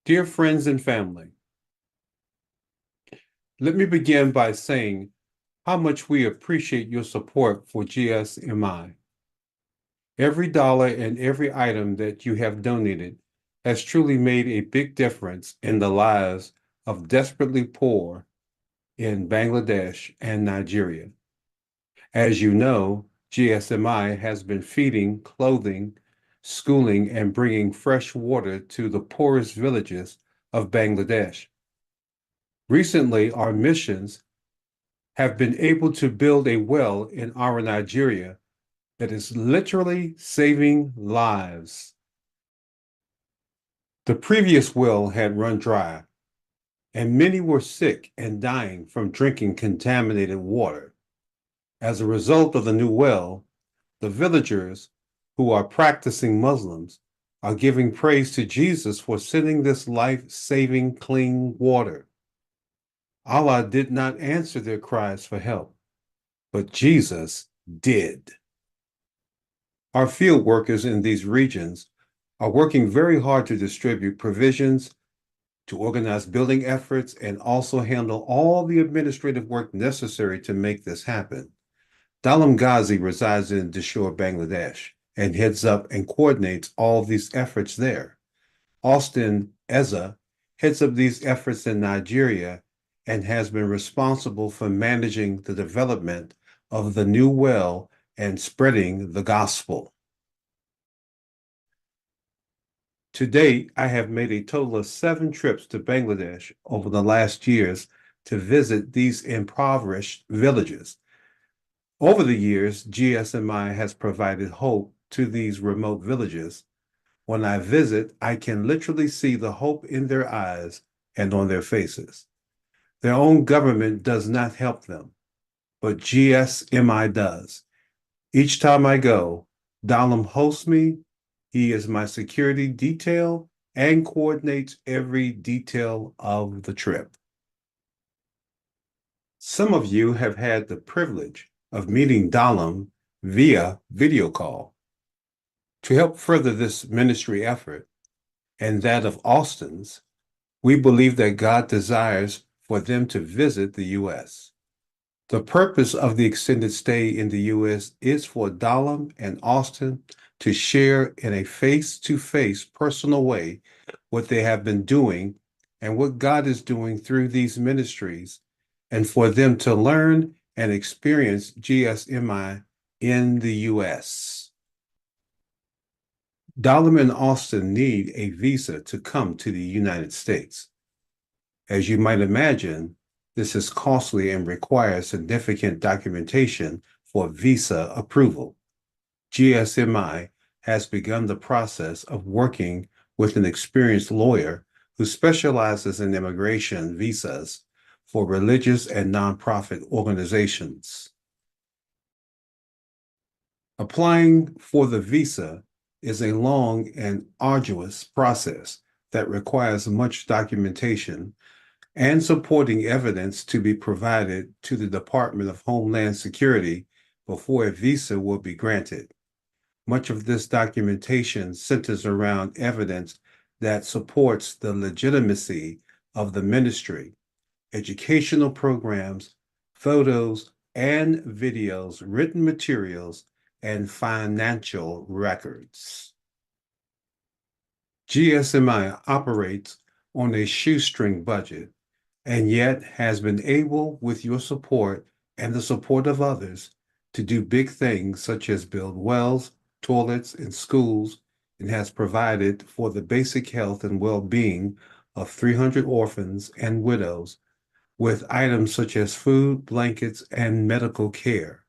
Dear friends and family, let me begin by saying how much we appreciate your support for GSMI. Every dollar and every item that you have donated has truly made a big difference in the lives of desperately poor in Bangladesh and Nigeria. As you know, GSMI has been feeding, clothing, schooling, and bringing fresh water to the poorest villages of Bangladesh. Recently, our missions have been able to build a well in our Nigeria that is literally saving lives. The previous well had run dry, and many were sick and dying from drinking contaminated water. As a result of the new well, the villagers, who are practicing Muslims, are giving praise to Jesus for sending this life-saving clean water. Allah did not answer their cries for help, but Jesus did. Our field workers in these regions are working very hard to distribute provisions, to organize building efforts, and also handle all the administrative work necessary to make this happen. Dalam Ghazi resides in Dashore, Bangladesh, and heads up and coordinates all of these efforts there. Austin Eza heads up these efforts in Nigeria and has been responsible for managing the development of the new well and spreading the gospel. To date, I have made a total of 7 trips to Bangladesh over the last years to visit these impoverished villages. Over the years, GSMI has provided hope to these remote villages. When I visit, I can literally see the hope in their eyes and on their faces. Their own government does not help them, but GSMI does. Each time I go, Dalam hosts me. He is my security detail and coordinates every detail of the trip. Some of you have had the privilege of meeting Dalam via video call. To help further this ministry effort and that of Austin's, we believe that God desires for them to visit the U.S. The purpose of the extended stay in the U.S. is for Dalam and Austin to share in a face-to-face personal way what they have been doing and what God is doing through these ministries, and for them to learn and experience GSMI in the U.S. Dalam and Austin need a visa to come to the United States. As you might imagine, this is costly and requires significant documentation for visa approval. GSMI has begun the process of working with an experienced lawyer who specializes in immigration visas for religious and nonprofit organizations. Applying for the visa is a long and arduous process that requires much documentation and supporting evidence to be provided to the Department of Homeland Security before a visa will be granted. Much of this documentation centers around evidence that supports the legitimacy of the ministry, educational programs, photos and videos, written materials, and financial records. GSMI operates on a shoestring budget and yet has been able, with your support and the support of others, to do big things such as build wells, toilets, and schools, and has provided for the basic health and well-being of 300 orphans and widows with items such as food, blankets, and medical care.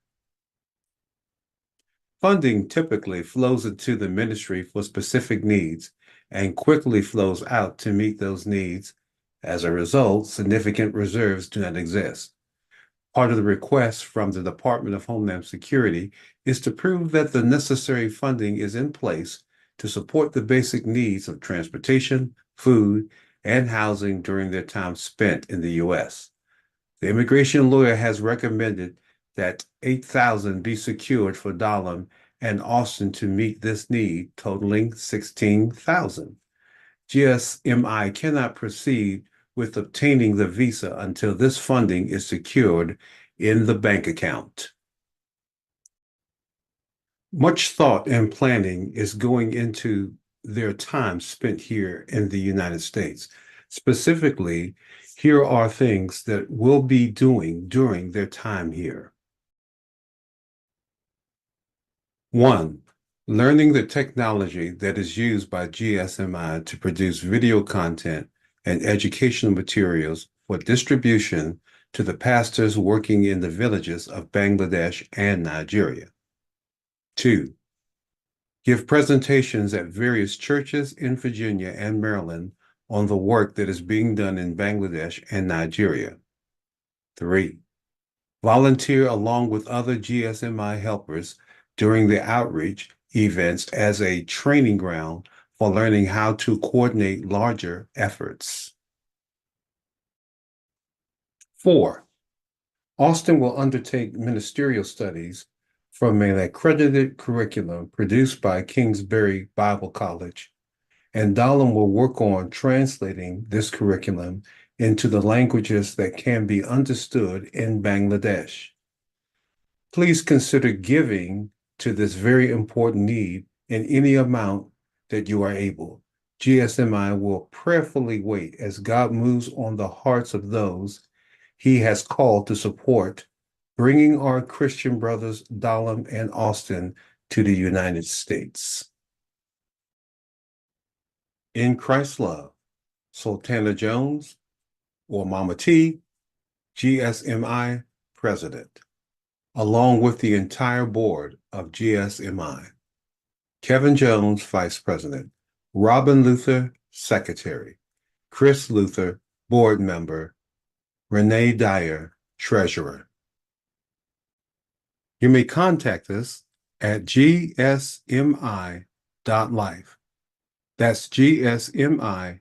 Funding typically flows into the ministry for specific needs and quickly flows out to meet those needs. As a result, significant reserves do not exist. Part of the request from the Department of Homeland Security is to prove that the necessary funding is in place to support the basic needs of transportation, food, and housing during their time spent in the U.S. The immigration lawyer has recommended that $8,000 be secured for Dalam and Austin to meet this need, totaling $16,000. GSMI cannot proceed with obtaining the visa until this funding is secured in the bank account. Much thought and planning is going into their time spent here in the United States. Specifically, here are things that we'll be doing during their time here. 1. Learning the technology that is used by GSMI to produce video content and educational materials for distribution to the pastors working in the villages of Bangladesh and Nigeria. 2. Give presentations at various churches in Virginia and Maryland on the work that is being done in Bangladesh and Nigeria. 3. Volunteer along with other GSMI helpers during the outreach events as a training ground for learning how to coordinate larger efforts. 4. Austin will undertake ministerial studies from an accredited curriculum produced by Kingsbury Bible College, and Dalam will work on translating this curriculum into the languages that can be understood in Bangladesh. Please consider giving to this very important need in any amount that you are able. GSMI will prayerfully wait as God moves on the hearts of those He has called to support bringing our Christian brothers Dalam and Austin to the United States. In Christ's love, Sultana Jones or Mama T, GSMI President, along with the entire board of GSMI. Kevin Jones, Vice President, Robin Luther, Secretary, Chris Luther, Board Member, Renee Dyer, Treasurer. You may contact us at gsmi.life. That's gsmi.life.